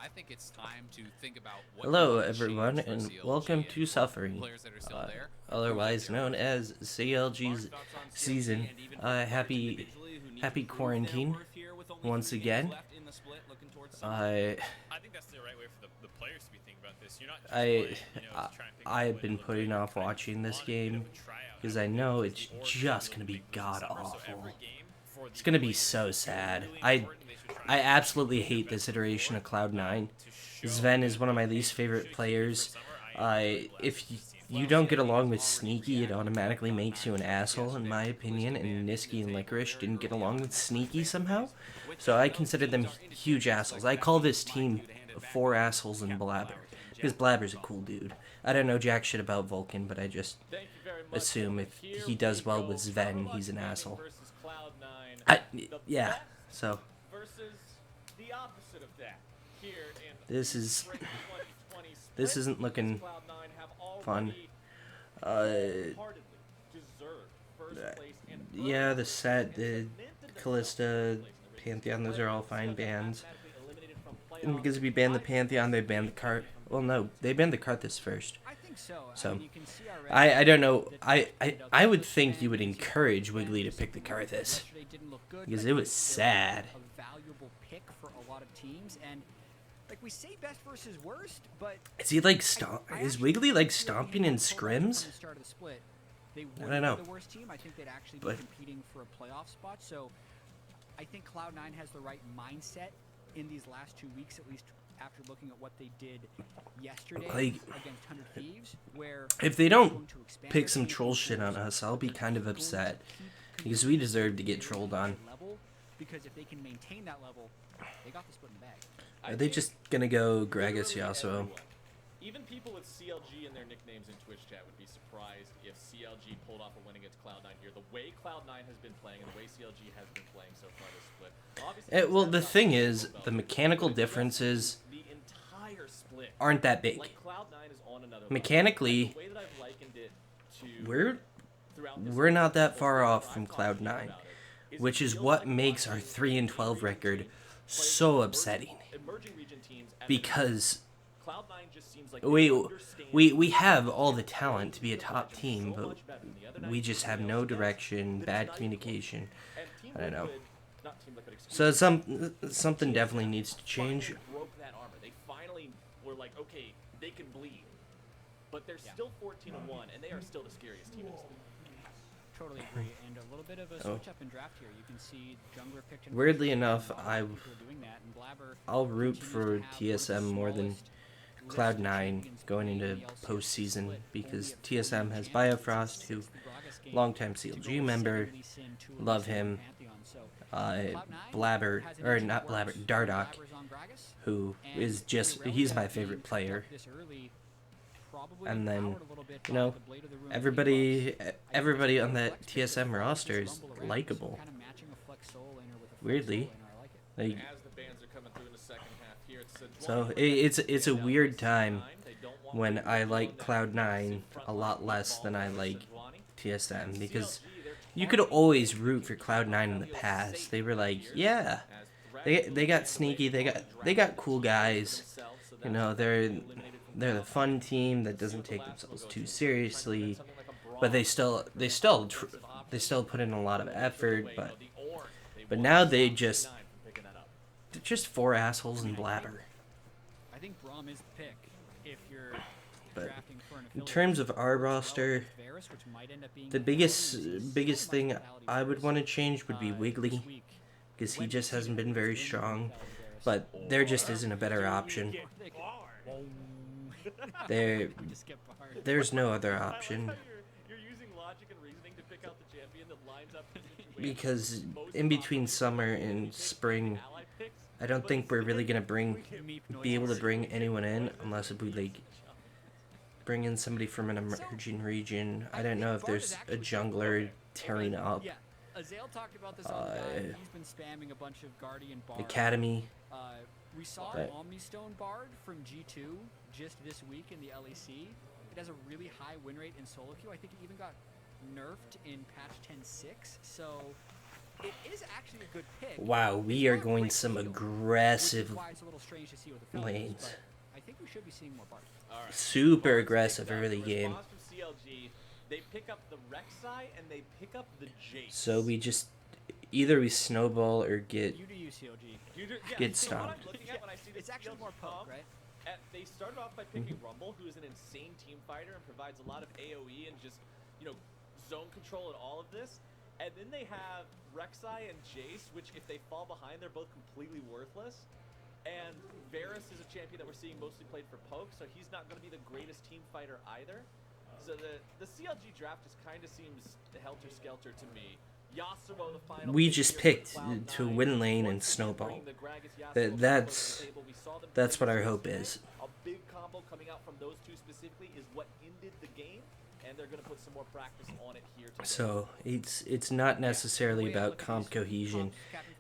I think it's time to think about what you Hello, want to everyone, change for and CLG welcome and to for Suffering, players that are still uh, there. Improve that otherwise known talent. as CLG's Thoughts on CLG season. and even for the players Happy, individually who need to happy prove their quarantine worth here with only once 3 games again. left in the split, looking towards summer? I, I think that's the right way for the players to be thinking about this. You're not just I, playing, I, to try and pick up a I've win and been look great. putting You're off kind of watching this on a bit of game a tryout because as I a win know because it's the org is just really gonna be big push in god summer. So awful. every game for the It's gonna be players so is sad. really I, important. They should try I and absolutely be their hate best this foot iteration of forward, Cloud9. to show Sven is that one of my hey, least favorite should keep it for players. summer. I am really glad If for this season. you don't get along with Sneaky, it automatically makes you an asshole, in my opinion, and Nisky and Licorice didn't get along with Sneaky somehow, so I consider them huge assholes. I call this team four assholes in Blaber, because Blaber's a cool dude. I don't know jack shit about Vulcan, but I just assume if he does well with Sven, he's an asshole. I, yeah, so The opposite of that. Here in this is, spring 2020 this isn't looking Cloud9 have fun. already heartedly deserved first place and Yeah, the set, the Callista, Pantheon, those are all fine bans. And because we banned the Pantheon, they banned the cart. Well, no, they banned the Karthus first. I think so. So, you can see already I don't know. that I would think you would encourage Wiggly to pick the Karthus. yesterday didn't look good, Because but it was he's still sad. A valuable pick for a lot of teams, and like we say, best versus worst, but Is he like is Wiggly like stomping in scrims? They I don't know. the worst team. I think they'd actually be But- competing for a playoff spot. So I think Cloud9 has the right mindset in these last 2 weeks, at least after looking at what they did yesterday Like, against 100 Thieves, where If they they're don't going to expand pick their some team troll shit on forces, us, I'll be they're kind of going to upset. keep Because we deserve to get trolled on. level, because if they can maintain that level, they got the split in the bag. Are they just gonna go Gragas Yasuo? Even people with CLG in their nicknames in Twitch chat would be surprised if CLG pulled off a win against Cloud9 here. The way Cloud9 has been playing and the way CLG has been playing so far this split. Obviously, Well, the thing is, the mechanical differences the entire split aren't that big. like Cloud9 is on another level. Mechanically, The way that I've likened it to throughout we're not that this far whole off I've from talked to you Cloud9, about it, which it is feels what like makes our watching 3-12 record play so emerging- upsetting. emerging region teams at Because Cloud9 just seems like we they understand we have all the talent to be a so top much team, better but than the other we night. just have no direction, bad communication. And Team I don't know. Liquid- not Team Liquid, excuse So me. something definitely needs to change. Finally broke that armor. They finally were like, okay, they can bleed. But they're still 14-1, and they are still the scariest team in this league. Totally agree, and a little bit of a Oh. switch up in draft here. You can see jungler picked in Weirdly first, enough, and a lot I- of people are doing that, and Blaber I'll root continues for to have one of the TSM more than smallest list of Cloud9 champions going playing into in the LCS postseason split. because Only a TSM few has champions Biofrost, who since the Gragas game longtime to CLG go member, second Lee Sin, two of love the him. Pantheon. So Cloud9 Blabber, has an or engine not that works Blabber, when Dardoch, Blaber's on Gragas, who and is just, Cinderella he's my being favorite picked player. up this early, probably And then, empowered a little bit you by know, the Blade of the Ruin everybody debuffs. everybody I on think that flex pick TSM with roster this is rumble around, so likable. kinda matching a flex soul laner with a flex Weirdly. soul laner, I like it. Like, As the bans are coming through in the second half here, it's so it's a weird time when I like Cloud9 a lot less than I like TSM, because you could always root for Cloud9 in the past. They were like, yeah, they got sneaky, they got cool guys. You know, they're the fun team that doesn't take themselves too seriously, but they still put in a lot of effort. But now they're just four assholes in Blabber. I think Braum is the pick if you're But drafting for an in affiliate. terms of our As well roster, with Varus, which might end up being the a biggest thing vitality I would Varus, want to change would be this Wiggly, week. because he When just the hasn't been season very ends, strong. vitality Varus. But there just isn't a better option. There, Just get barred. there's no other option. You're using logic and reasoning to pick out the champion that lines up Because in between summer and spring, ally picks. I don't think we're really gonna be able to bring anyone in unless we like bring in somebody from an emerging region. I don't know if there's a jungler tearing up. Yeah, Azale talked about this on the dive. He's been spamming a bunch of Guardian bard. Academy. We saw But- an Omnistone Bard from G2 just this week in the LEC. It has a really high win rate in solo queue. I think it even got nerfed in patch 10.6. So It is actually a good pick. Wow, we are going some Which aggressive is why it's a little strange to see with the fellas, lanes. but I think we should be seeing more Bart. All right. Super Barnes aggressive picks up early the game. response from CLG. They pick up the Rek'Sai and they pick up the Jace. So we just either we snowball or get You do use CLG. Get so what I'm stomped. looking at when I see It's this actually CLG more poke, comp, right? They started off by picking Rumble, who is an insane team fighter and provides a lot of AoE and just, zone control and all of this. And then they have Rek'Sai and Jace, which if they fall behind, they're both completely worthless. And Varus is a champion that we're seeing mostly played for poke, so he's not going to be the greatest team fighter either. So the CLG draft just kind of seems helter-skelter to me. Yasuo, the final we pick just here for picked Cloud9. to win lane and Once again, snowball. bringing the Gragas Yasuo That- combo that's- to the table. We saw them that's play what our this hope yesterday. is. A big combo coming out from those two specifically is what ended the game, and they're going to put some more practice on it here today. So it's not necessarily about comp cohesion.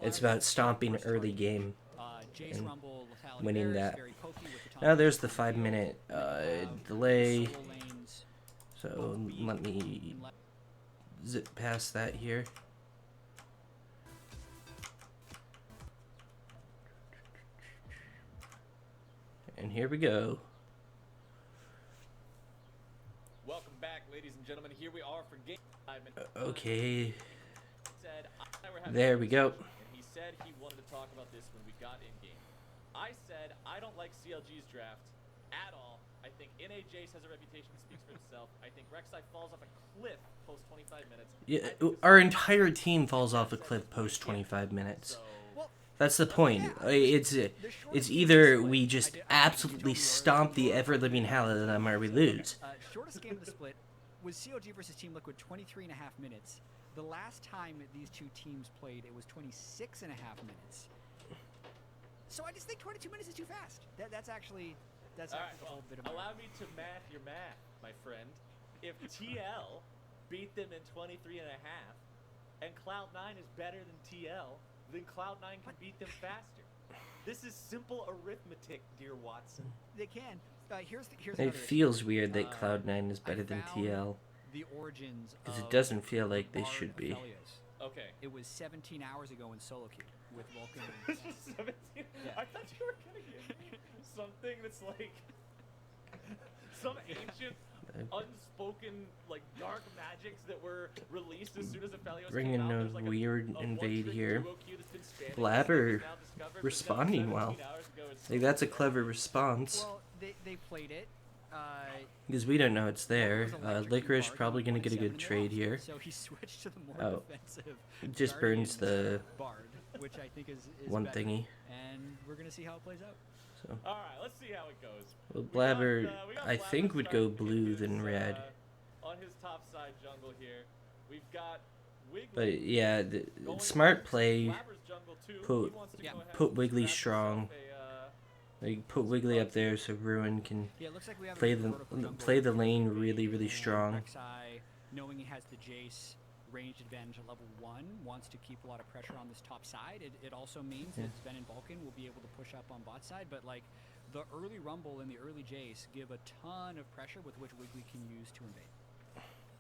It's about stomping early game. Jace and Rumble, Lethality winning Varus, that. very pokey with the Now taunt. there's the 5-minute delay. Solo lanes, So let me zip past that here. And here we go. Welcome back, ladies and gentlemen. Here we are for game time. And Okay, said, I were having there a we go. conversation, And he said he wanted to talk about this when we got in game. I said I don't like CLG's draft at all. I think NA Jace has a reputation that speaks for itself. I think Rek'Sai falls off a cliff post 25 minutes. Yeah, I think this our is- entire team falls off a cliff post 25 minutes. So, Well, That's the point. It's either we just absolutely stomp the ever-living hell out of them or we lose. Shortest game of the split was CLG versus Team Liquid, 23.5 minutes. The last time these two teams played, it was 26.5 minutes. So I just think 22 minutes is too fast. That's actually all right, a whole bit of allow me to math your math, my friend. If TL beat them in 23 and a half, and Cloud9 is better than TL, then Cloud9 can beat them faster. This is simple arithmetic, dear Watson. They can. Here's It another issue. feels weird that Uh, Cloud9 is better I than found TL. The origins Because it of doesn't feel the like they Bard should be. Aphelios. Okay. It was 17 hours ago in solo queue with Vulcan. 17? Yeah. I thought you were gonna give me something that's like some ancient, unspoken, like dark magics that were released as soon as Aphelios Bringing came out. a There's, like, weird a invade one-trick here. duo queue that's been spanning Blaber now discovered, but responding no, well. 17 hours ago it's Like, that's a clever response. Well, they played it. Because we don't know it's there. It was electric Licorice Bard, probably going to get a 1.7 good and they trade lost. here. So he switched to the more Oh. defensive. It just burns the Bard, which I think is one better. thingy. And we're gonna see how it plays out. So, All right, let's see how it goes. well, We got, Blaber, we got I Blaber think, would go starting to blue hit than this, red. On his top side jungle here, we've got Wiggly. But yeah, going smart towards play. Blaber's jungle too. Put- He wants to yeah, go ahead put and Wiggly grab himself strong. Like, put Wiggly up there so Ruin can Yeah, it looks like we have a play good the vertical jungle play the here. lane really And strong. Rek'Sai, knowing he has the Jace ranged advantage at level 1, wants to keep a lot of pressure on this top side. It also means that Sven and Vulcan will be able to push up on bot side, but like the early Rumble and the early Jace give a ton of pressure with which Wiggly can use to invade.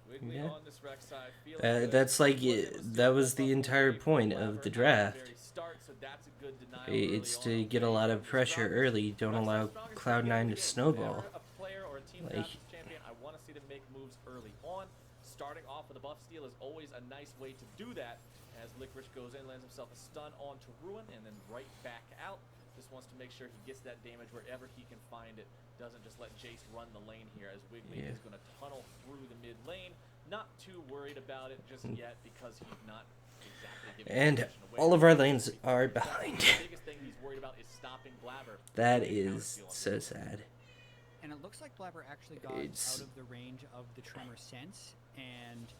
Wiggly Yeah. on this Rek'Sai, feeling good. That's like Wasn't that able was to the keep entire up with point Blaber of the at the draft. very start, so that's a good denial It's early to on get a away lot from of the pressure strongest. early. Don't Rek'Sai's allow strongest Cloud9 to again, snowball. whenever a player or a team Like- drafts this champion, I want to see them make moves early on. Starting off with a buff steal is always a nice way to do that. As Licorice goes in, lands himself a stun onto Ruin, and then right back out. Just wants to make sure he gets that damage wherever he can find it. Doesn't just let Jace run the lane here, as Wiggly Yeah. is going to tunnel through the mid lane. Not too worried about it just yet because he's not exactly giving And position away. all of our lanes are behind. The biggest thing he's worried about is stopping Blaber. That Getting is countersteal on so him. sad. And it looks like Blaber actually got It's- out of the range of the Tremor Sense. And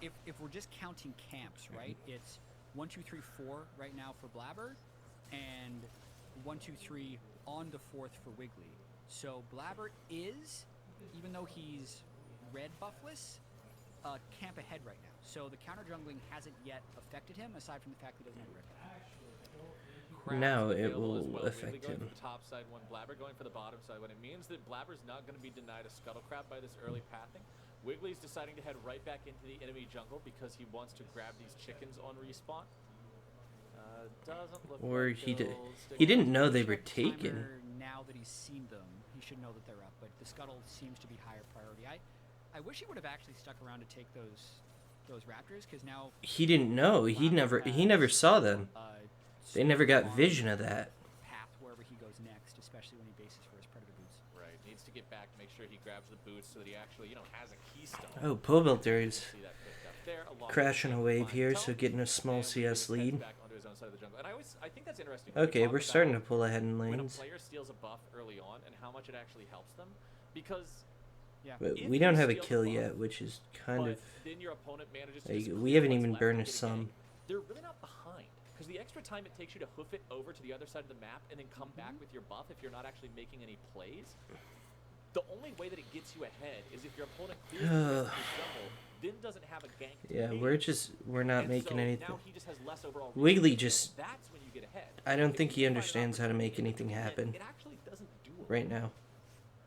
if we're just counting camps, right, it's 1, 2, 3, 4 right now for Blaber, and 1, 2, 3 on the 4th for Wiggly. So Blaber is, even though he's red buffless, camp ahead right now. So the counter jungling hasn't yet affected him, aside from the fact he doesn't have a red buff. Crabs Now it available as will well. Wiggly affect going him. For the top side one, Blaber going for the bottom side one. It means that Blaber's not going to be denied a scuttle crab by this early pathing. Wiggly's deciding to head right back into the enemy jungle because he wants to grab these chickens on respawn. Doesn't look Or like he he'll stick he didn't around. know they were Check the taken. timer Now that he's seen them, he should know that they're up. But the scuttle seems to be higher priority. I wish he would have actually stuck around to take those raptors, because now He didn't know. He never saw them. They never got vision of that. path wherever he goes next, especially when he bases for his predator boots. Right, needs to get back, make sure he grabs the boots so that he actually, has a keystone. Oh, Pobelter is See that picked up there, along with crashing a the wave here, Tone. so getting a small And Wiggly CS heads lead. back onto his own side of the jungle. And I think that's interesting. Okay, we're starting to pull ahead in when a lanes. player steals a buff early on and how much it actually helps them, because Yeah. But if we you don't have a steal the kill buff, yet, which is kind but of... then your opponent manages to Like, just we clear haven't what's even left burned and a get sum. gang. They're really not behind, because the extra time it takes you to hoof it over to the other side of the map and then come back with your buff if you're not actually making any plays, the only way that it gets you ahead is if your opponent clears the rest of the jungle, then doesn't have a gank to Yeah, take. we're not And making so anything. now he just has less overall Wiggly reach. just... That's when you get ahead. I don't If think you he find an understands how to make opportunity anything to happen it actually doesn't do it. right now.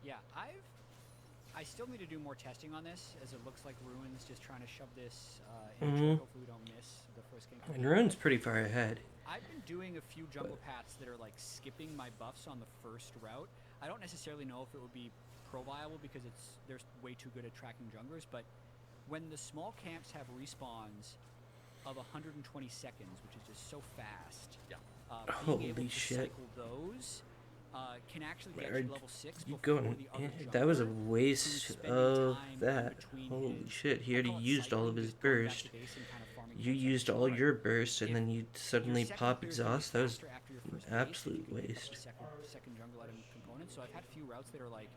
Yeah, I still need to do more testing on this, as it looks like Ruin's just trying to shove this in. Hopefully we don't miss the first game. And Ruin's pretty far ahead. I've been doing a few jungle paths that are like skipping my buffs on the first route. I don't necessarily know if it would be pro viable because they're way too good at tracking junglers, but when the small camps have respawns of 120 seconds, which is just so fast, Yeah. being Holy able to shit. cycle those can actually get Are you level 6 you before going? the other That was a jungler waste spending of time in that. between Holy his- shit, he I already call it used all of cycling, his just going back to burst. base and kind of farming You points used after all start. your burst, and If then you your suddenly second pop clear is really exhaust. That was faster after your first phase, then absolute you can get waste. the second jungle item component. So I've had a few routes that are like,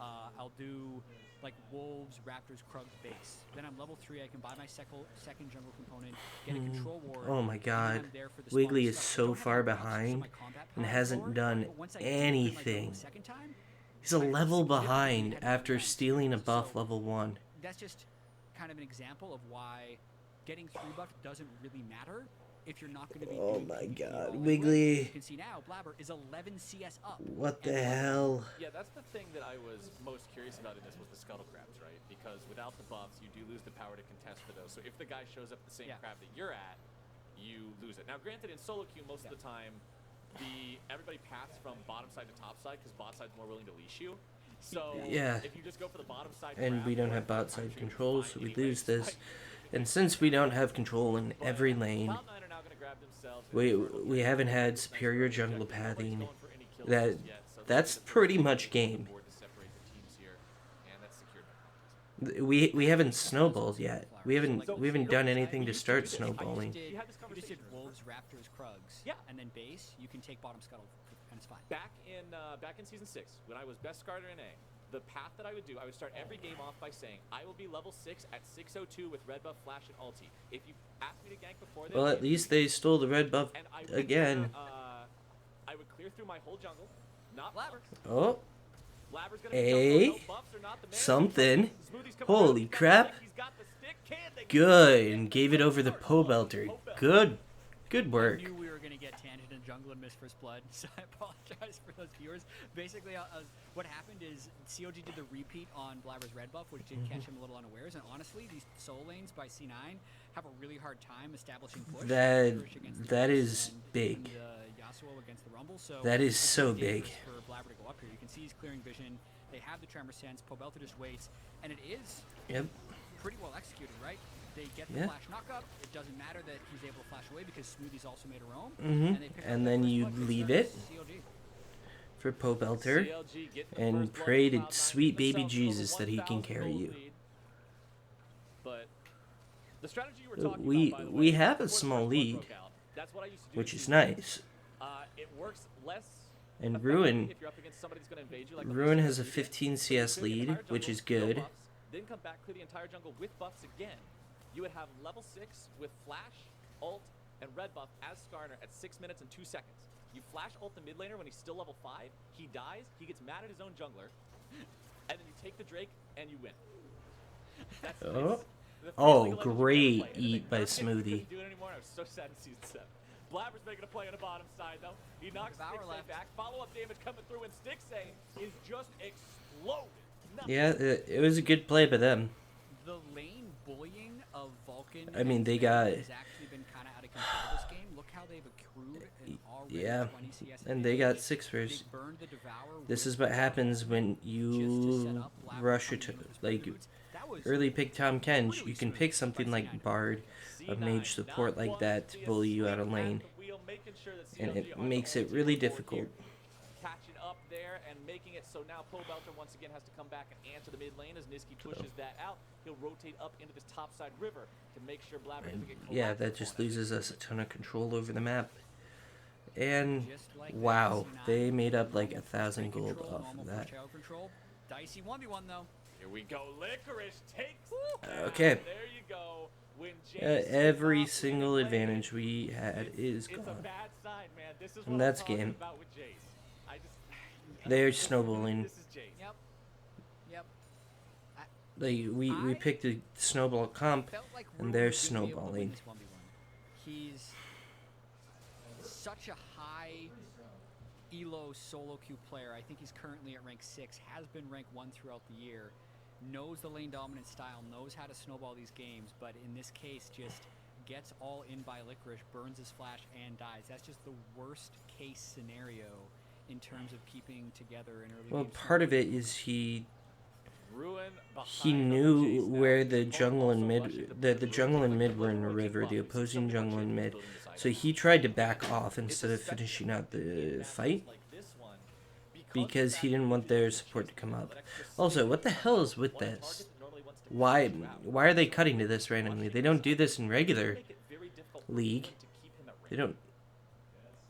I'll do like wolves, raptors, krugs, base. Then I'm level 3. I can buy my second jungle component, get a control ward. Oh my and then god. I'm there for the Wiggly smaller is stuff. I so don't have far my buffs, so behind my combat and power is hasn't lower, done but once I do clear my jungle anything. the second time, He's a I level significantly behind had more after rank. stealing a buff So level 1. that's just kind of an example of why getting 3 buff doesn't really matter if you're not going to be Oh doing my PvP god, all the way. Wiggly. You can see now Blaber is 11 CS up. What and the hell? Yeah, that's the thing that I was most curious about in this was the scuttle crabs, right? Because without the buffs, you do lose the power to contest for those. So if the guy shows up the same Yeah. crab that you're at, you lose it. Now, granted, in solo queue, most of the time, everybody paths from bottom side to top side because bot side's more willing to leash you. So Yeah. if you just go for the bottom side, And crab, we don't or have bot I'm side sure you control, can so find we any way lose to this. fight. And since we don't have control in But, every lane, Cloud9 are now gonna grab themselves an we infernal haven't kill. had superior Nice jungle objective. Nobody's pathing. going for any kills That just yet, so that's the first pretty team much on the game. board to separate the teams here, and that's secured by Context. We haven't snowballed yet. We haven't done anything to start You snowballing. just did, You had this you just did conversation. wolves, raptors, krugs, Yeah. and then base. You can take bottom scuttle, and it's fine. Back in season 6, when I was best starter in A, the path that I would do, I would start every game off by saying, I will be level 6 at 6:02 with red buff, flash, and ulti. If you ask me to gank before that, Well, at least they stole the red buff and I would again. I would clear through my whole jungle, not Blaber. Oh, Blaber's gonna be Hey, jungle, no buffs are not the man. something. Smoothie's coming Holy around, he's got the crap. stick, he's got the stick, can they get Good, it? and gave it over the Pobelter. Good work. I knew we were going to get tangent in jungle and miss first blood, so I apologize for those viewers. Basically, what happened is CLG did the repeat on Blaber's red buff, which did catch him a little unawares. And honestly, these soul lanes by C9 have a really hard time establishing push. Push against the That Graves is and big. Yasuo against the Rumble. So That is it's so really big. dangerous for Blaber to go up here. You can see he's clearing vision. They have the tremor sense. Pobelter just waits, and it is Yep. pretty well executed, right? They get the Yeah. flash knockup. It doesn't matter that he's able to flash away because Smoothie's also made a roam. Mhm. they pick up And that then first you blood, which leave starts it CLG. for Pobelter CLG getting the and first blood pray for to Cloud9, sweet baby themselves over Jesus that he can 1,000 carry gold you. lead. But the strategy you were talking We about, by the we way, have a before the small first blood lead, broke out, that's what I used to do which to is CLG. nice. It works less And effectively Ruin if you're up against somebody who's gonna invade you like a Ruin Lucian has a or Rita. 15 So you CS clear the lead, entire which jungle, is no good. buffs, then come back, clear the entire jungle with buffs again. You would have level 6 with flash, ult, and red buff as Skarner at 6 minutes and 2 seconds. You flash ult the mid laner when he's still level 5, he dies, he gets mad at his own jungler, and then you take the Drake and you win. That's Oh. it's the Oh, freest League of Legends you great can play. And then eat by Nerf him, we Smoothie. couldn't do it anymore. I was so sad in season 7. Blaber's making a play on the bottom side though. He knocks Devour Stixay left. back. Follow-up damage coming through, and Stixay is just exploding. Nothing. Yeah, it was a good play by them. I mean, they got, has actually been kind of out of control this game. Look how they've accrued an already yeah, 20 CS and they got advantage. sixers. They burned the Devour This with is what the happens when just to set you up Blaber rush coming it, in with his like, boots. That was early pick Tom Kench. really You can smooth pick by something C9. like Bard, a mage support like that to bully you out of lane, and it makes it really difficult. Catching up there and making it so now Pobelter once again has to come back and answer the mid lane as Niski pushes that out. He'll rotate up into this topside river to make sure Blaber doesn't get Yeah, that just loses us a ton of control over the map. And Just like wow, that, C9, they made up like normal 1,000 free gold control, off normal of first that. tower control. Dicey 1v1 though. Here we go. Licorice takes. Okay. There you go. When Every single advantage we had is it's a gone. bad sign, man. This is And what that's I'm talking game. about with Jace. I just They're snowballing. This is Jace. Yep. Yep. Like we picked a snowball comp, Felt like and Ruin they're was gonna be able to win snowballing. this 1v1. He's such a high elo solo queue player. I think he's currently at rank 6, has been rank 1 throughout the year, knows the lane dominant style, knows how to snowball these games, but in this case just gets all in by Licorice, burns his flash, and dies. That's just the worst case scenario in terms of keeping together an early Well, game part of snowball. it is he Ruin he behind on knew Jace now. where He's the jungle and also mid rushing to the push jungle Ruin. and mid were in the He's river, the buffing. opposing He's jungle and mid. building this item. So he tried to back off instead of finishing out the fight because he didn't want their support to come up. Also, what the hell is with this? Why are they cutting to this randomly? They don't do this in regular league. They don't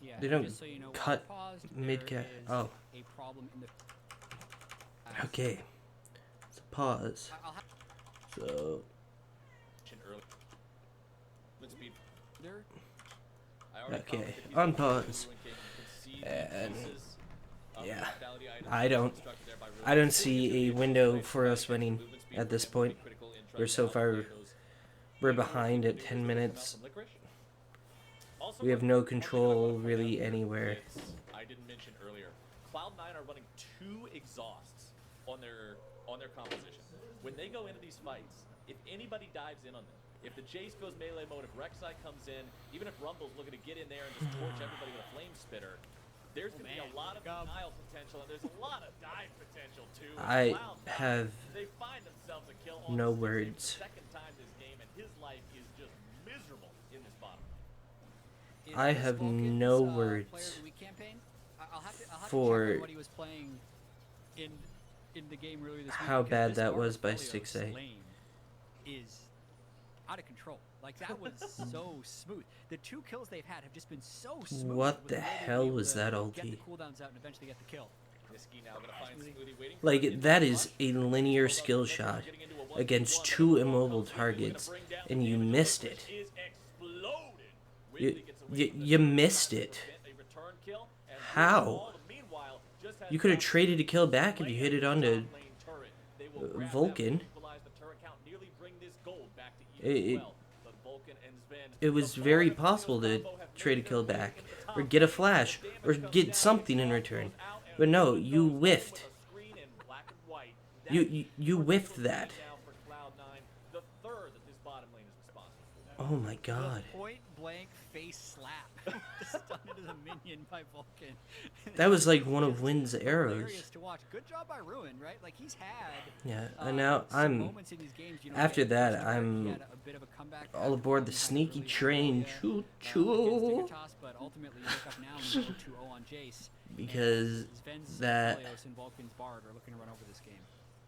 Yeah, they don't just so you know, while cut paused, mid-cat. there is Oh. a problem in the Okay. It's a pause. I'll have So there. okay, on pause. And yeah, I don't see a window for us winning at this point. We're so far we're behind at 10 minutes. We have no control really anywhere. I didn't mention earlier. Cloud9 are running 2 exhausts on their composition. When they go into these fights, if anybody dives in on them, if the Jace goes melee mode, if Rek'Sai comes in, even if Rumble's looking to get in there and just torch everybody with a flame spitter, there's going to be a lot of denial potential, and there's a lot of dive potential too. I Cloud9, have they find themselves a kill on no the words. second time this game, and his life is just miserable in this bottom. Is I this have Vulcan's, no Player of words the Week campaign? I'll have to for check on what he was playing in the game earlier this week. how because bad this that was by Barbafolio's 6A. lane is out of control. Like that was so smooth. The 2 kills they've had have just been so smooth. What with the way they've been hell able was to that Get ulti? the cooldowns out and eventually get the kill. Niski now gonna find Smoothie waiting for Like, him. that is a linear skill shot against 2 immobile targets, and you missed it. Is exploded. You, Ridley gets away from you the missed it. a return kill, and How? Ball, meanwhile, just has You could have down traded a kill back if you hit it onto lane turret. They will grab that, Vulcan. equalize the turret count, nearly bring this gold back to It- even it- as well. But Vulcan and Sven, It was very possible to trade a kill back, or get a flash, or get something in return. But no, you whiffed. You whiffed that. Oh my god. Point blank face slap. Stunned into the minion by Vulcan. That was like one of Wynn's arrows. Hilarious to watch. Good job by Ruin, right? Like he's had Yeah, and now some I'm moments in these games, you know, after like, that, first where he I'm had a bit of a comeback all after aboard the Vulcan had sneaky really train. Australia, Choo against choo. Dignitas, but ultimately you look up now and you go 2-0 on Jace. Because Sven's that Helios and Vulcan's Bard are looking to run over this game.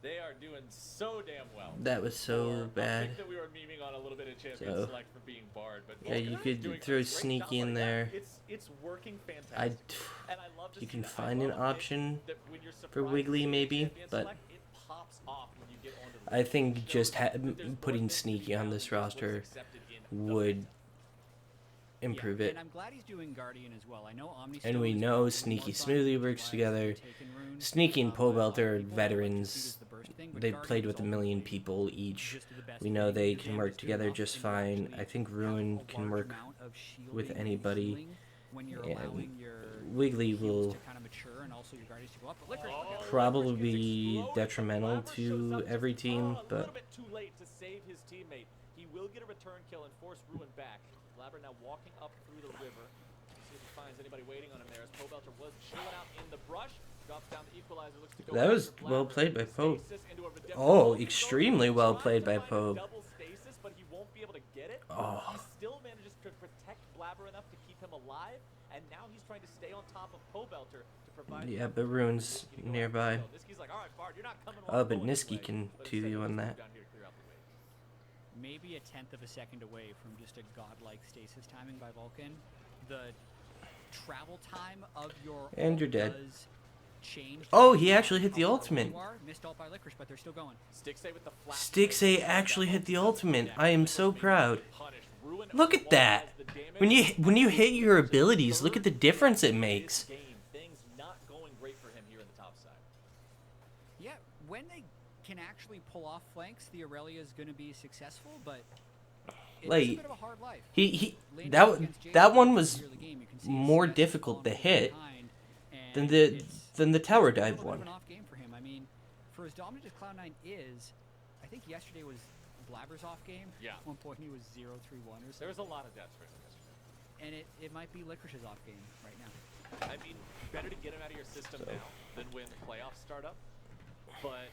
They are doing so damn well. that was so I bad. think that we were memeing on a little bit of champion So, select for being barred, but yeah, you Vulcan is could doing throw a great sneaky job in like that. there. It's working fantastic. I And I love to you see can that. I find an love it option that when you're for surprised Wiggly to see maybe, champion but select, it pops off when you get onto the I think list. just Shows that there's putting more things to be sneaky on found this than just what's roster accepted in the would meta. improve Yeah, it. and I'm glad he's doing Guardian as well. I know Omni And we Stone is know probably Sneaky more fun Smoothie to works utilize together. than Taken Rune. Sneaky and Pole But a lot of Belter are people like to veterans. confuse the burst thing, but They've Guardian played is with a million ultimately people each. just the best We way know to they do can damage work to together enough just and fine. actually I think have Ruin a can large work amount of with shielding and anybody, healing when you're and allowing your Wiggly heals will to kind of mature and also your Guardians to go up. But Licorice, look at probably be detrimental to every team, a but little bit too late to save his teammate. He he will get a return kill and force Ruin back. Blaber now walking up through the river. See if he finds anybody waiting on him there as Pobelter was chilling out in the brush. Drops down the equalizer, looks to go That was after well Blaber. played by Pope. Stasis into a redemption Oh, zone. extremely well Tries played to by find a Pope. double stasis, but he won't be able to get it. Oh. He still manages to protect Blaber enough to keep him alive, and now he's trying to stay on top of Pobelter to provide. Yeah, but Ruin's nearby. Niski's like, all right, Bard, you're not coming Oh, along but going this Niski way." can But instead, 2v1 he that. moves down here to clear out the way. Maybe a tenth of a second away from just a godlike stasis timing by Vulcan. The travel time of your And ult you're dead. does change. Oh, depending he on actually hit the how far ultimate. you are. Missed ult by Licorice, but they're still going. Stixay with the flash Stixay play. actually hit the ultimate. Yeah, I am Licorice so being proud. punished. Ruin Look at that. has the damage. When you hit your abilities, look at the difference it makes. This game, things not going great for him here in the top side. Yeah, when they can actually pull off flanks, the Aurelia is going to be successful, but it's a Like, bit of a hard life. He Laning that up against that Jason one was earlier in the game, you can see more his difficult to falling hit behind, than and the it's tower a little dive bit of one. an off game for him. I mean, for as dominant as Cloud9 is, I think yesterday was Blaber's off game. Yeah. At one point he was 0-3-1 or something. There was a lot of deaths for him yesterday. And it might be Licorice's off game right now. I mean, better to get him out of your system now than when the playoffs start up. But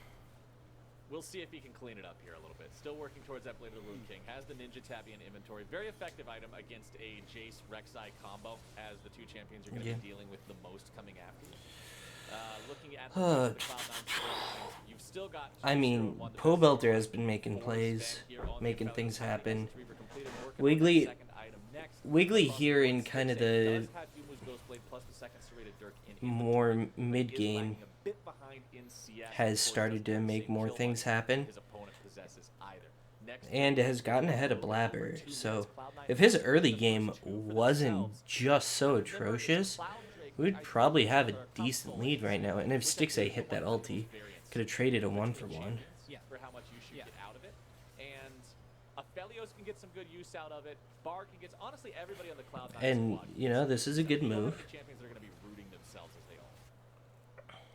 we'll see if he can clean it up here a little bit. Still working towards that Blade of the Rune King. Has the Ninja Tabby in inventory. Very effective item against a Jace Rek'Sai combo, as the two champions are going to be dealing with the most coming after you. Looking at the Cloud9 storylines, you've still got I mean, 2-0-1 Pobelter has been making plays, making things happen. Wiggly here in kind of the more mid-game has started to make more things happen and has gotten ahead of Blaber. So if his early game wasn't just so atrocious, we'd probably have a decent lead right now. And if Stixay hit that ulti, could have traded a 1-for-1. For how much you should get out of it. And Aphelios can get some good use out of it. Bar can get, honestly, everybody on the Cloud9 And, squad. you know, this is a good move. The champions are going to be rooting themselves as they all.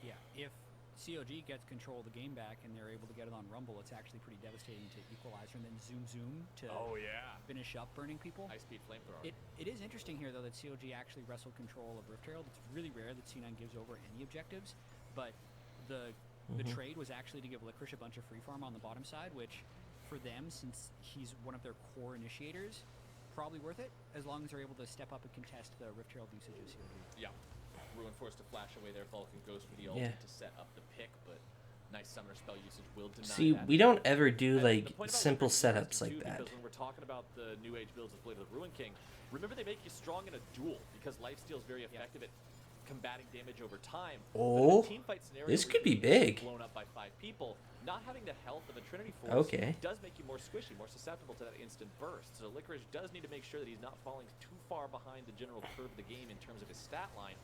Yeah, if CLG gets control of the game back and they're able to get it on Rumble, it's actually pretty devastating to Equalizer and then zoom to finish up burning people. High-speed flamethrower. It is interesting here, though, that CLG actually wrestled control of Rift Herald. It's really rare that C9 gives over any objectives, but the trade was actually to give Licorice a bunch of free farm on the bottom side, which for them, since he's one of their core initiators, probably worth it, as long as they're able to step up and contest the Rift Herald usage of CLG. Yeah. Ruin forced to flash away there. Vulcan goes for the ult to set up the pick, but nice summoner spell usage will deny See, that. we don't ever do, And like, the point about simple Licorice is setups interesting, like too, that. Because when we're talking about the new age builds with Blade of the Ruin King, remember they make you strong in a duel because lifesteal is very effective at combating damage over time. Oh, but in a team fight scenario this where could be your team is big. blown up by 5 people, not having the health of a Trinity Force Okay. does make you more squishy, more susceptible to that instant burst. So Licorice does need to make sure that he's not falling too far behind the general curve of the game in terms of his stat line,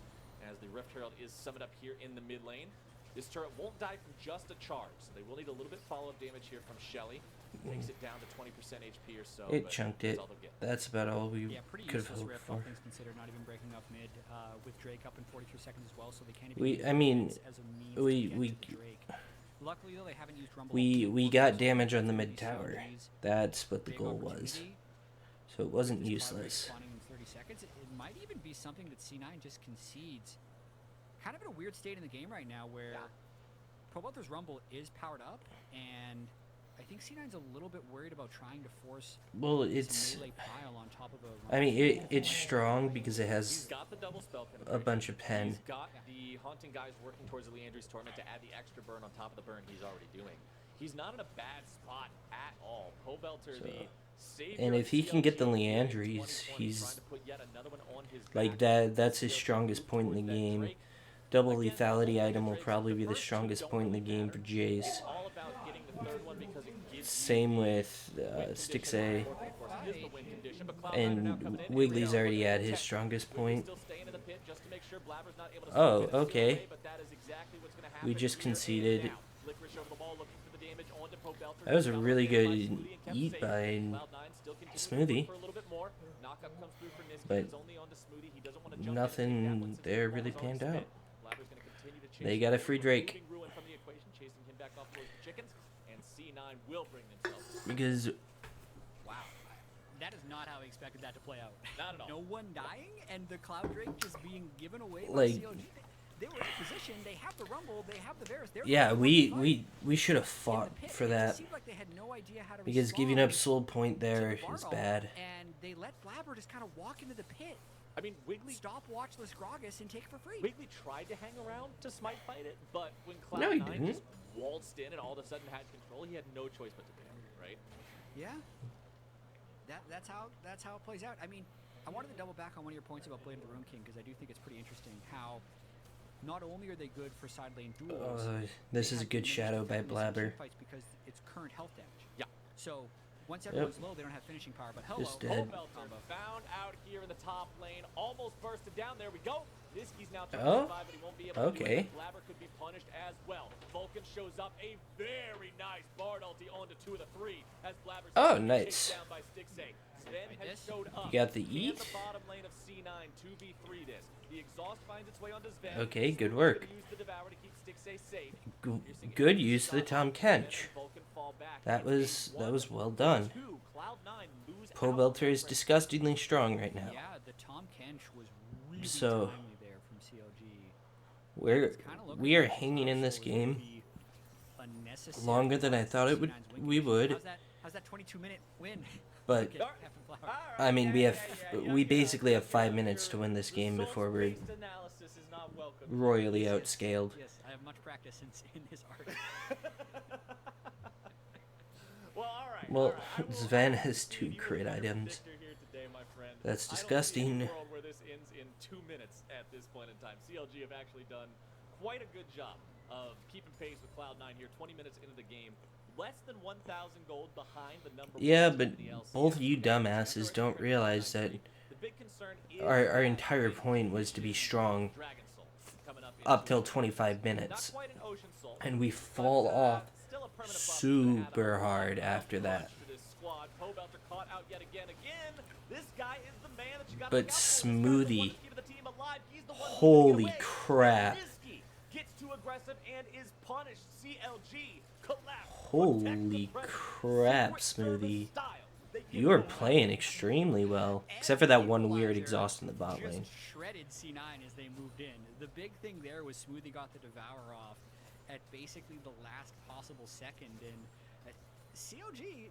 as the Rift Herald is summoned up here in the mid lane. This turret won't die from just a charge, so they will need a little bit follow-up damage here from Shelly. Takes it down to 20% HP or so. It but chunked that's it. all they'll get. That's about all we Yeah, pretty could have useless hoped Rift, for. all things considered, not even breaking up mid, with Drake up in 43 seconds as well, so they can't even We- use I mean, Blitz as a means we- to get we- to the Drake. Luckily, though, they haven't used Rumble. We got damage on the mid tower. That's what the Big goal was. opportunity. So it wasn't This Cloud useless. spawning in 30 seconds. It might even be something that C9 just concedes. Kind of in a weird state in the game right now where Pobelter's Rumble is powered up, and I think C9's a little bit worried about trying to force Well, some it's... melee pile on top of a I mean, Rumble. it's strong because it He's has got the double spell a penetration. bunch of pen. He's got the Haunting guys working towards the Leandry's Torment to add the extra burn on top of the burn he's already doing. He's not in a bad spot at all. Pobelter, the savior And of if he can get the CLG in Leandries, 2020, he's trying to put yet another one on his like back. that's his strongest point in the game. Double lethality item will probably be the strongest point in the game for Jace. All about getting the third one because it gives Same with Stixay. And Wiggly's already at his strongest point. Oh, okay. We just conceded. That was a really good eat by Smoothie. But nothing there really panned out. They got a free Drake. Because That is not how I expected that to play out. Not at all. No one dying, and the Cloud Drake just being given away by Like- CLG. They were in position. They have the Rumble. They have the Varus. They're Yeah, going we should have in fought the pit. for It just that seemed like they had no idea how to because giving up respond soul point to there the is Bardoll, bad. And they let Blaber just kind of walk into the pit, I mean, Wiggly stop watchless Gragas, and take it for free. Wiggly tried to hang around to smite fight it, but when Cloud9 No, he didn't. just waltzed in and all of a sudden had control, he had no choice but to ban, right? Yeah. That's how it plays out. I mean, I wanted to double back on one of your points about Blade of the Rune King because I do think it's pretty interesting how not only are they good for side lane duels. This they is a have good diminished shadow by effectiveness in team Blaber. fights because it's current health damage. Yeah. So once everyone's low, they don't have finishing power. But hello, Just dead. Belter found out here in the top lane, almost bursted down. There we go. Niski's now Oh, 25, but he won't be able to do okay. it. Blaber could be punished as well. Vulcan shows up, a very nice Bard ulti onto 2 of the 3 as Blaber's Oh, taken nice. down by Stixay. Sven Like has this? showed up. You got the Can E? the bottom lane of C9 2v3 this. The exhaust finds its way onto Sven. Okay, good Sven's work. gonna use the Devour to keep Stixay safe. Good use of the Tom Kench. That was well done. Po Belter is disgustingly strong right now. yeah, the Tom Kench was really So- timely there from CLG. We are hanging in this game longer than I thought we would. How's that 22-minute win? But Okay, Captain Flower. I mean, we basically have 5 minutes to win this game before we're royally outscaled. Yes, I have much practice in this art. Well, Sven has 2 crit items. That's disgusting. Where this ends in 2 minutes at this point in time. CLG have actually done quite a good job of keeping pace with Cloud9 here. 20 minutes into the game, less than 1,000 gold behind the number. Yeah, one but team in the LCS. both of you dumbasses don't realize that The big concern is our entire point was to be strong Dragon Soul coming up up into till it. 25 Not minutes, quite an Ocean Soul, and we but, fall off still a permanent buff super to have hard a after that. crunch to this squad. Po Belter caught out yet again. This guy is the man that you gotta But look out for. This guy's the Smoothie, one that's keeping the team alive. He's the one who's holy giving it away. crap. Niski gets too aggressive and is punished. CLG collapse. Holy crap, Smoothie. You are playing extremely well, except for that one weird exhaust in the bot lane. Just shredded C9 as they moved in. The big thing there was Smoothie got the Devour off at basically the last possible second. And CLG,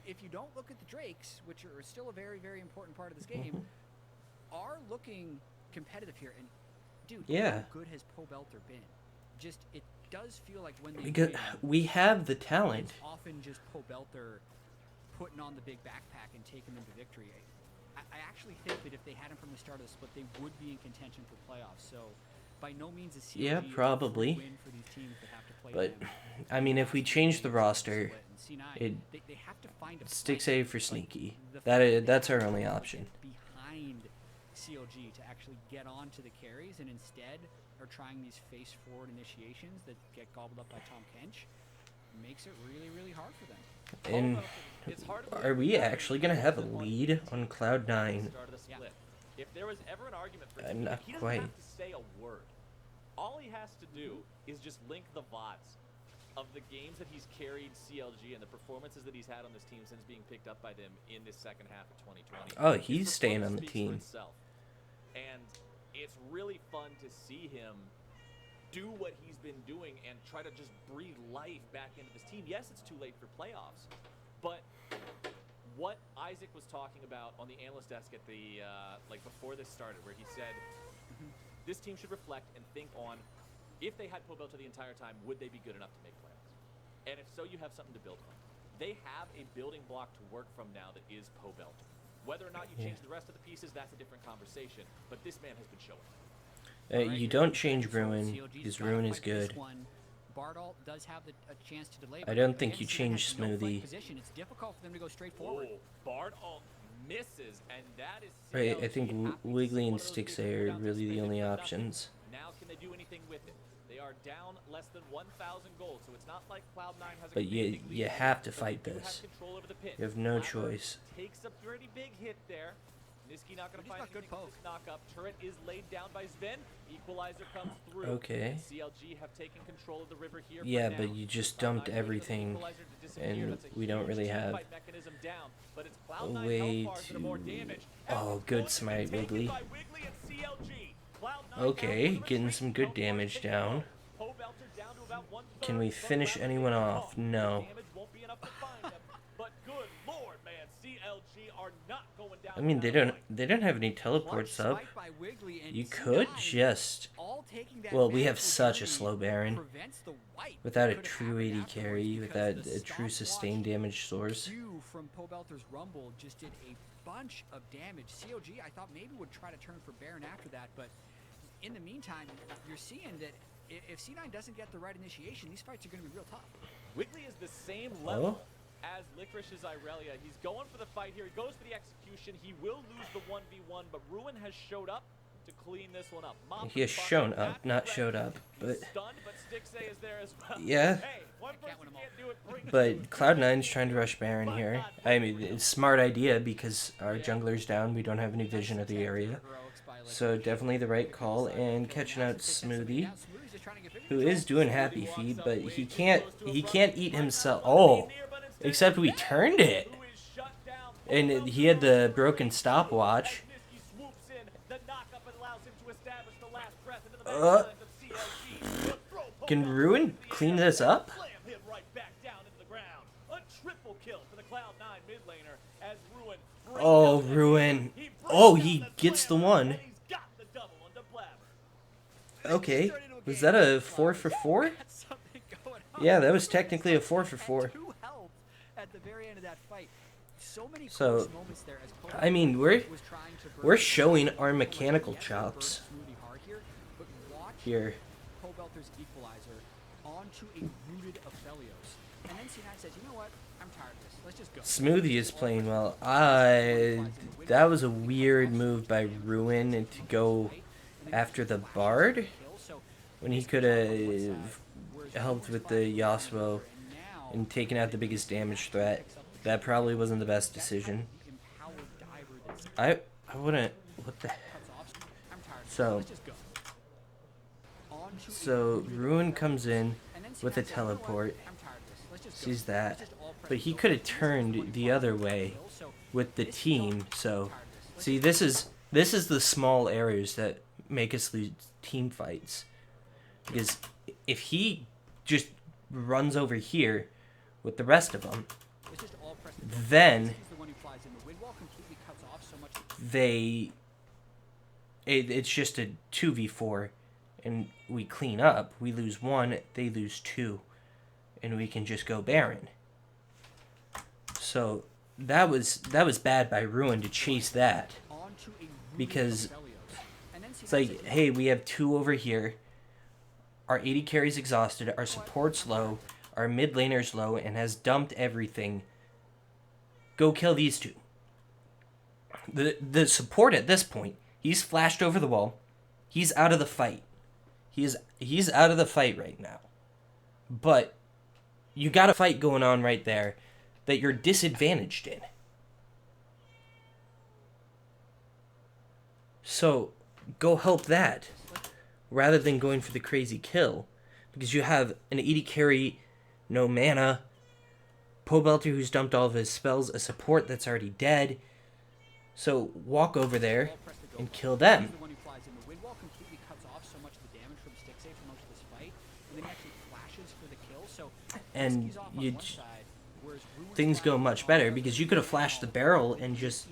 if you don't look at the Drakes, which are still a very, very important part of this game, are looking competitive here. And dude, Yeah. how good has Po Belter been? Just, it does feel like when they Because win, we have the talent. it's often just Po Belter putting on the big backpack and taking them to victory. I actually think that if they had him from the start of the split, they would be in contention for playoffs. So, by no means is CLG Yeah, a free probably. win for these teams that have to play But, them. I mean, if we change the roster, C9, it they have to find a Stick plan. save for Like, sneaky. the That fact is, they that's our have only to option. get behind CLG to actually get onto the carries, and instead are trying these face-forward initiations that get gobbled up by Tom Kench, makes it really, really hard for them. And It's hard to are we actually gonna have a lead on Cloud9? Start of the split. If there was ever an argument for him, Not he doesn't quite. have to say a word. All he has to do is just link the VODs of the games that he's carried CLG and the performances that he's had on this team since being picked up by them in this second half of 2020. Oh, His he's staying on performance the speaks for team. itself. And it's really fun to see him do what he's been doing and try to just breathe life back into this team. Yes, it's too late for playoffs, but what Isaac was talking about on the analyst desk at the like before this started, where he said this team should reflect and think on if they had Po Belter the entire time, would they be good enough to make playoffs? And if so, you have something to build from. They have a building block to work from now that is Po Belter. Whether or not you change the rest of the pieces, that's a different conversation. But this man has been showing. You don't change Ruin, CLG's because gotta Ruin is fight this good. one. Bardoll does have a chance to delay. I but don't think you against it, change has no fight Smoothie. position. It's difficult for them to go straight forward. Bard alt misses, and that is Right, I CLG think happy to see Wiggly one and of those Stixay big are rebounds really the suspended only for nothing. options. Now can they do anything with it? They are down less than 1,000 gold, so it's not like Cloud9 has a But you big lead, have to but fight they do this. have control over the pit. You have no Blaber choice. Takes a pretty big hit there. Niski not going to He's find got good anything with poke. this knock-up. Turret is laid down by Sven. Equalizer comes through. Okay. And CLG have taken control of the river here Yeah, for but now. you just Cloud9 dumped waiting for the everything, equalizer to disappear. and That's a we don't huge really team have fight mechanism down, but it's a Cloud9 way health bars that are more to... damage. Oh, good smite, Wiggly. By Wiggly and CLG. Cloud9 Okay, down for the getting retreat. some good Don't want to damage take it down. low. Pobelter down to about 1/3. Can we finish Blaber anyone taking off? off. No. Damage won't be enough to find them, but good lord, man, CLG are not going down. I mean, they don't have any teleports Clutch up. spike by Wiggly, and You could C9 just... all taking that Well, we have magical such a journey slow Baron. prevents the wipe Without that a could have true happened 80 afterwards carry, because without the a true stopwatch sustained damage source. Q from Pobelter's Rumble just did a bunch of damage. CLG, I thought maybe would try to turn for Baron after that, but in the meantime, you're seeing that if C9 doesn't get the right initiation, these fights are going to be real tough. Wiggly is the same level as Licorice's Irelia. He's going for the fight here. He goes for the execution. He will lose the 1v1, but Ruin has showed up to clean this one up. He has shown up, not showed up, but... He's stunned, but Stixay is there as well. Yeah. Hey, one person win 'em all. can't do it. Bring it But Cloud9's trying to rush Baron here. I mean, it's a smart idea because our jungler's down. We don't have any vision of the area. So definitely the right call. And catching out Smoothie, who is doing happy feet, but he can't eat himself. Oh, except we turned it. who is shut down. And he had the broken stopwatch. Niski swoops in. The knockup allows him to establish the last breath into the Uh, back of CLG. The throw Can Pobelter Ruin into the clean air. this up? Slam him right back down into the ground. A triple kill for the Cloud9 mid laner as Ruin brings Oh, down that Ruin. He brings Oh, down he the gets the Slammer, one. and he's got the double onto Blaber. Okay. Was that a 4 for 4? Got something going on. Yeah, that was technically a 4 for 4. And 2 health at the very end of that fight. So many So, close moments there as Pobelter I mean, we're was trying to burn we're the showing Smoothie our hard. mechanical Yes, they burned chops Smoothie hard here, but watch here. Pobelter's equalizer onto a rooted Aphelios. And then C9 says, you know what? I'm tired of this. Let's just go. Smoothie is playing well. That was a weird move by Ruin and to go after the Bard when he could have helped with the Yasuo and taken out the biggest damage threat. That probably wasn't the best decision. I wouldn't. What the? So Ruin comes in with a teleport, sees that, but he could have turned the other way with the team. So, see, this is the small errors that make us lose team fights. Because if he just runs over here with the rest of them, then it's just a 2v4 and we clean up. We lose 1, they lose 2, and we can just go Baron. So that was bad by Ruin to chase that, because it's like, hey, we have 2 over here, our 80 carry's exhausted, our support's low, our mid laner's low and has dumped everything. Go kill these 2. The support at this point, he's flashed over the wall. He's out of the fight. He's out of the fight right now. But you got a fight going on right there that you're disadvantaged in. So go help that rather than going for the crazy kill, because you have an 80 carry, no mana, Pobelter who's dumped all of his spells, a support that's already dead. So walk over there and kill them. And things go much better because you could have flashed the barrel and just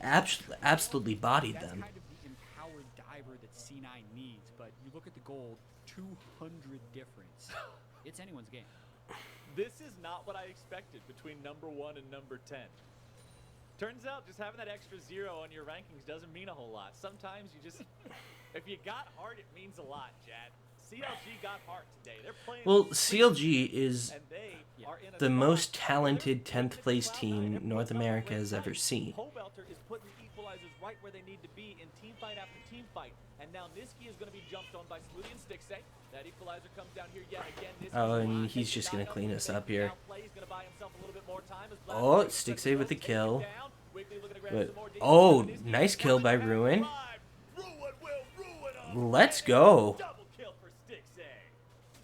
absolutely bodied them. Look at the gold, 200 difference. It's anyone's game. This is not what I expected between number 1 and number 10. Turns out just having that extra 0 on your rankings doesn't mean a whole lot. Sometimes you just, if you got heart, it means a lot, Chad. CLG got heart today. They're playing. Well, CLG is and they are in a the spot most where talented they're 10th place team North America has ever seen. Pobelter is putting the equalizers right where they need to be in team fight after team fight. And now Niski is going to be jumped on by Smoothie and Stixay. That equalizer comes down here yet again. Oh, and he's just going to clean us up here. He's going to buy himself a little bit more time as Oh, Stixay with the kill. Wiggly looking to grab But some more damage. oh, Niski nice kill by Ruin. Ruin will ruin 'em. Let's go. Double kill for Stixay.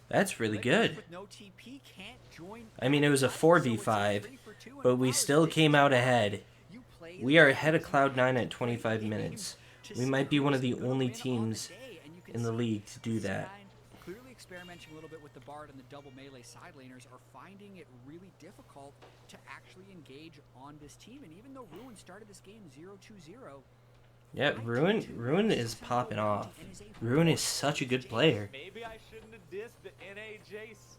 That's really good. With no TP can't join I mean, it was a back, so 4v5, it's a 3-for-2 and but we wow, still this came is out why ahead. you play We are the ahead of Cloud9 Cloud9 to at 25 play minutes. games, We to might be one of the cruise and only go in on the teams day, and you can in the see league to do that. C9 clearly experimenting a little bit with the Bard and the double melee side laners are finding it really difficult to actually engage on this team. And even though Ruin started this game 0-2-0, Yeah, Ruin is popping off. Ruin is such a good player. Maybe I shouldn't have dissed the NA Jace.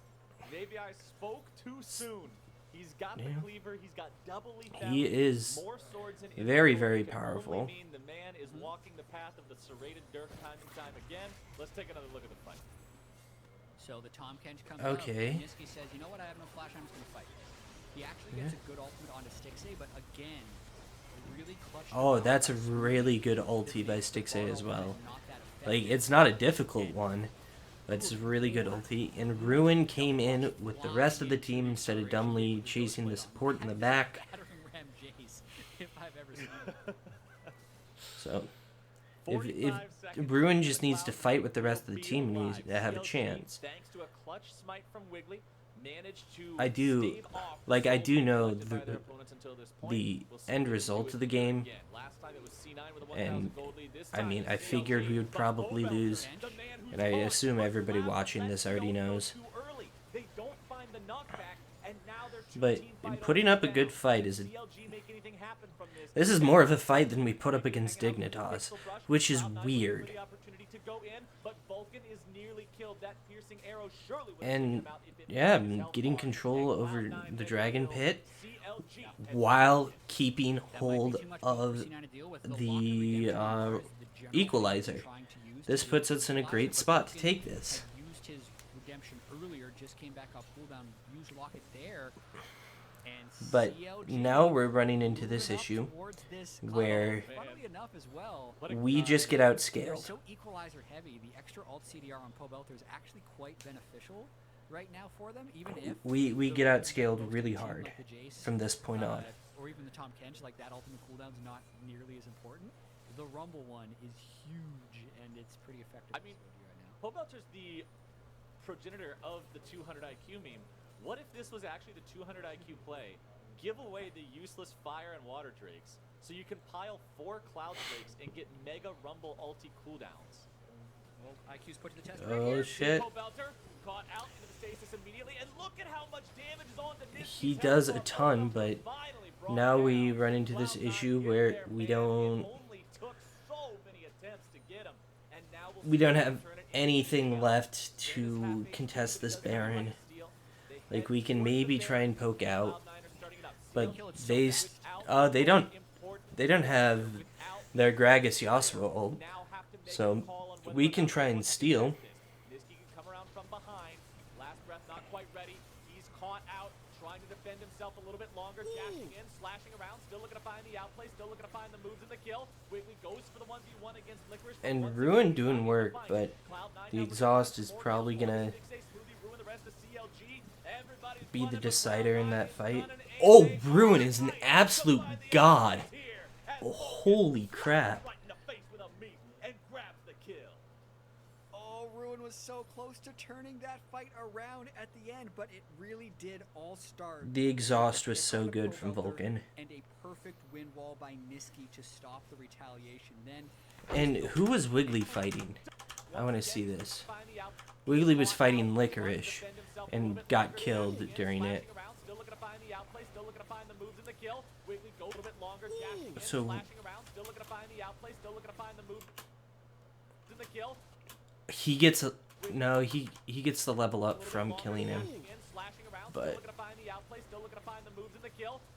Maybe I spoke too soon. He's got the Yeah. cleaver. He's got double leaf. He is more swords in very, inventory very can powerful. only mean the man is walking the path of the serrated dirt time and time again. Let's take another look at the fight. so the Tom Kench comes Okay. out, and Niski says, you know what, I have no flash, I'm just going to fight. He actually gets a good ultimate onto Stixay, but again, really clutch. Oh, that's a really good ulti by Stixay as well. Like, it's not a difficult one, but it's a really good ulti. And Ruin came in with the rest of the team instead of dumbly chasing the support in the back. Battering ram Jace, if I've ever seen it. So, 45 if seconds Ruin until just the needs to Cloud9 fight with the rest of will the be team and alive. needs to have a CLG, chance. Thanks to a clutch smite from Wiggly, managed to I do- stave off like, I so do know neglected by the- their opponents until this point. the We'll see end if they result do of the it game, again. Last time it was C9 with a and 1,000 gold lead. This I time mean, it's I figured CLG. we would But probably Bulldogs, lose, the man who and I talked, assume but everybody Cloud9 watching this already don't go knows. too early. They don't find the knockback, and now they're But two-team fight putting over up a down. good fight is CLG make anything happen from this is more of a fight than we put up against Dignitas, which is weird. And yeah, getting control over the Dragon Pit while keeping hold of the Equalizer. This puts us in a great spot to take this. Used his redemption earlier, just came back off cooldown, used Locket there. And But CLG now we're running into this moving up issue towards this where funnily enough as well, we just get they're outscaled. so equalizer heavy, the extra alt CDR on Pobelter is actually quite beneficial right now for them, even if We get outscaled really a team hard like the Jace, from this point on. or even the Tom Kench, like that ultimate cooldown's not nearly as important. The Rumble one is huge, and it's pretty effective. I mean, right now. Pobelter's the progenitor of the 200 IQ meme. What if this was actually the 200 IQ play? Give away the useless fire and water drakes, so you can pile 4 cloud drakes and get mega rumble ulti cooldowns. Well, IQ's put to the test right Oh here. shit. Pobelter caught out into the stasis immediately, and look at how much damage is on the He does a ton, but now we run into this issue where we don't have anything left to contest this Baron. Like, we can maybe try and poke out, but they don't have their Gragas Yasuo ult, so we can try and steal. Niski can come around from behind. Last breath not quite ready. He's caught out, trying to defend himself a little bit longer, dashing in, slashing around, still looking to find the outplay, still looking to find the moves in the kill. Wiggly goes for the 1v1 against Licorice. but And once Ruin again, doing not work, able to find but it. Cloud9 the now exhaust looking is for probably more gonna kills. Smoothie ruin the rest of CLG. Everybody's be the running, but decider in Cloud9 that is fight. running, and Oh, they Ruin are is an fighting to absolute find the god. outplays here as Oh, Vulcan holy crap. right in the face with a meat and grabs the kill. Oh, Ruin was so close to turning that fight around at the end, but it really did all start. The exhaust was with so the good from Pobelter Vulcan. And a perfect wind wall by Niski to stop the retaliation. Then And who was Wiggly fighting? I want to see this. Wiggly was fighting Licorice and got killed during it. So he gets a no, he gets the level up from killing him. But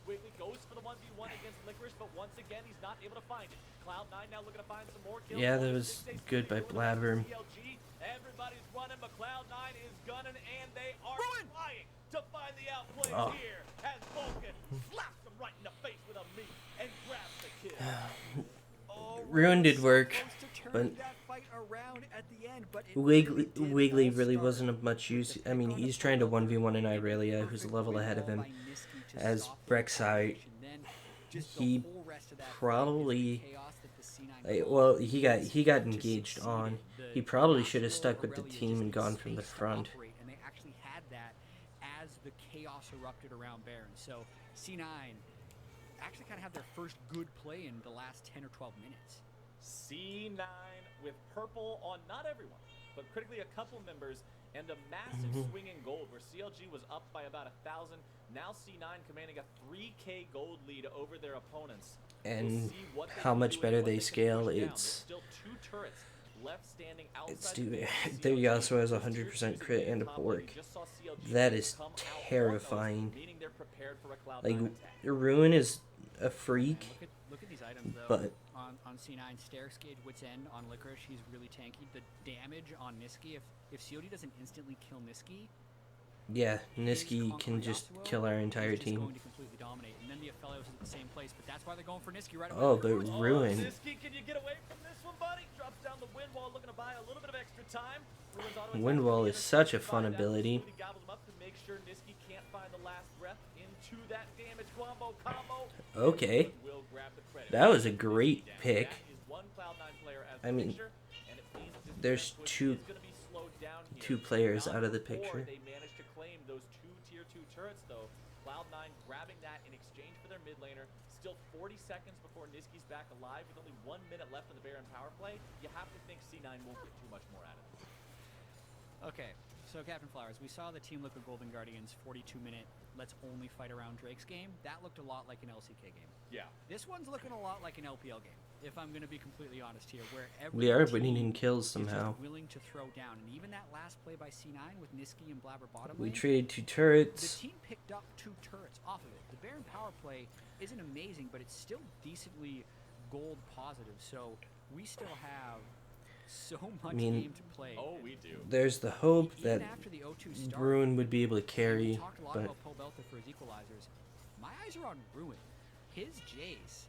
Wiggly goes for the 1v1 against Licorice, but once again he's not able to find it. Cloud9 now looking to find some more kills. yeah, that was good by Blaber. CLG, everybody's running, but Cloud9 is gunning, and they are trying to find the outplays Oh. here as Vulcan slaps him right in the face with a meat and grabs the kill. oh, Ruin did work, close to but turning that fight around at the end, but it Wiggly did Wiggly all really start wasn't of much use. I mean, he's trying to 1v1 an Irelia, who's a level ahead of him. As Brexite, he rest of that probably. fight is the chaos that the C9 Well, called he got just engaged on. succeeded. He probably The should have stuck with the Aurelia team just and had gone from the space to front. operate, and they actually had that as the chaos erupted around Baron. So C9 actually kind of had their first good play in the last 10 or 12 minutes. C9 with purple on not everyone, but critically a couple members, and a massive swing in gold where CLG was up by about 1,000. Now C9 commanding a 3K gold lead over their opponents. And We'll see what they how can much do and better what they can scale, push down. There's it's still 2 turrets left standing outside it's the stupid. door of There CLG. also has Tier 100% twos crit in and a combo, we pork. just saw CLG That is come out on those, terrifying. meaning they're prepared for a Cloud9 Like, attack. Ruin is a Man, freak, look at these items though. but On C9, Stair's Gauge, Wit's End on Licorice, he's really tanky. The damage on Niski, if COD doesn't instantly kill Niski, yeah, his Niski can just Conquer kill our Yasuo entire is just team. going to completely dominate. And then the Aphelios is at the same place, but that's why they're going for Niski right away. Oh, Look but at Ruin's- Ruin. Niski, can you get away from this one, buddy? Drops down the wind wall, looking to buy a little bit of extra time. Ruin's auto Wind attack wall will be is such a fun intercepted by that. ability. Smoothie gobbles him up to make sure Niski can't find the last breath into that damage combo. Okay. Will grab the credit. That was a great pick. That is one Cloud9 player as I the mean, picture, and it means this there's defense push two- is gonna be slowed down here. two players Not out of the before picture. They managed to claim those 2 tier 2 turrets though. Cloud9 grabbing that in exchange for their mid laner. Still 40 seconds before Niski's back alive with only 1 minute left in the Baron power play. You have to think C9 won't get too much more out of it. Okay, so Captain Flowers, we saw the Team Liquid Golden Guardians 42-minute let's only fight around Drake's game. That looked a lot like an LCK game. Yeah. This one's looking a lot like an LPL game, if I'm going to be completely honest here, where every We are team winning in kills is somehow. just willing to throw down. And even that last play by C9 with Niski and Blaber bottom We lane, traded 2 the turrets. team picked up 2 turrets off of it. The Baron power play isn't amazing, but it's still decently gold positive. So we still have so much game to play. Oh, we do. There's the hope Even that after the O2 start, Ruin would be able to we carry, talked a lot but about Paul Belta for his equalizers. My eyes are on Ruin. His Jace.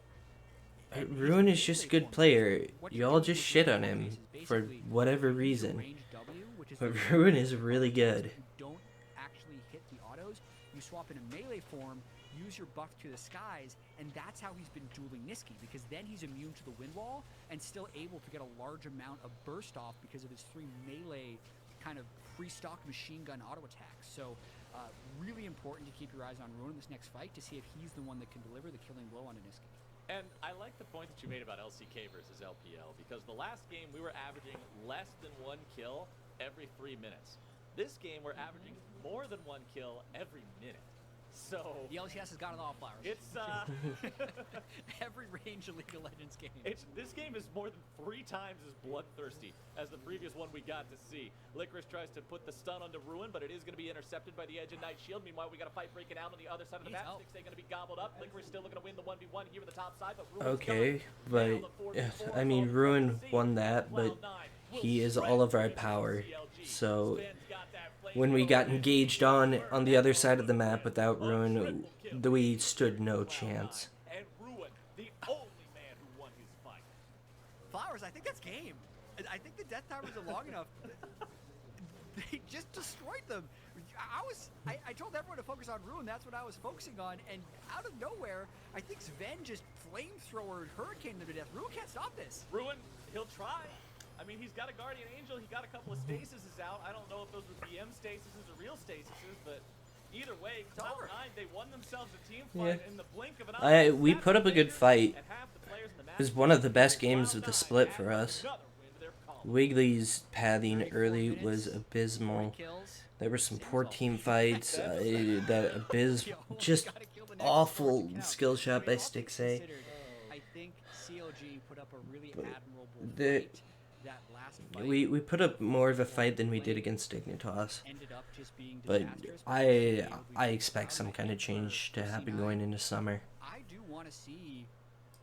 Ruin is just a good player. Y'all just shit on him for whatever reason. But Ruin is really good. You don't actually hit the autos. You swap in a melee form, use your buff to the skies, and that's how he's been dueling Niski, because then he's immune to the wind wall and still able to get a large amount of burst off because of his 3 melee kind of pre-stock machine gun auto attacks. So really important to keep your eyes on Ruin in this next fight to see if he's the one that can deliver the killing blow onto Niski. And I like the point that you made about LCK versus LPL, because the last game we were averaging less than 1 kill every 3 minutes. This game we're averaging more than 1 kill every minute. So The LCS has got it all, Flowers. it's Every range of League of Legends game. this game is more than 3 times as bloodthirsty as the previous one we got to see. Licorice tries to put the stun onto Ruin, but it is going to be intercepted by the Edge and Night Shield. Meanwhile, we got a fight breaking out on the other side of the Needs map. help. Sticks going to be gobbled up. Licorice still looking to win the 1v1 here in the top side, but Ruin's Okay, gone. but Now the 4v4 I mean, is Ruin all we won see. that, but Cloud9 will he is shred all of our Licorice power. CLG. So Sven's got that flame when we got thrower. engaged on the other side of the map without Ruin, we stood no chance. And Ruin, the only man who won his fight. Flowers, I think that's game. I think the death timers are long enough. They just destroyed them. I told everyone to focus on Ruin. That's what I was focusing on. And out of nowhere, I think Sven just flamethrower hurricane them to death. Ruin can't stop this. Ruin, he'll try. I mean, he's got a Guardian Angel. He got a couple of stasises out. I don't know if those were BM stasises or real stasises, but either way, over. Cloud9, they won themselves a team Yeah. fight in the blink of an eye. We put up a good fight. And half the players in the It was match one of the best Cloud9 games of the split for added us. another win to their column. Wiggly's pathing Very early 4 was minutes, abysmal. 3 kills. There were some poor team fights. That Yo, just gotta kill the next awful person count. skill shot by all things Stixay. considered, I think CLG put up a really But admirable the- fight. That last fight We put up more of a fight than we did against Dignitas. ended up just being But disastrous. I expect some kind of change to happen going into summer. I do want to see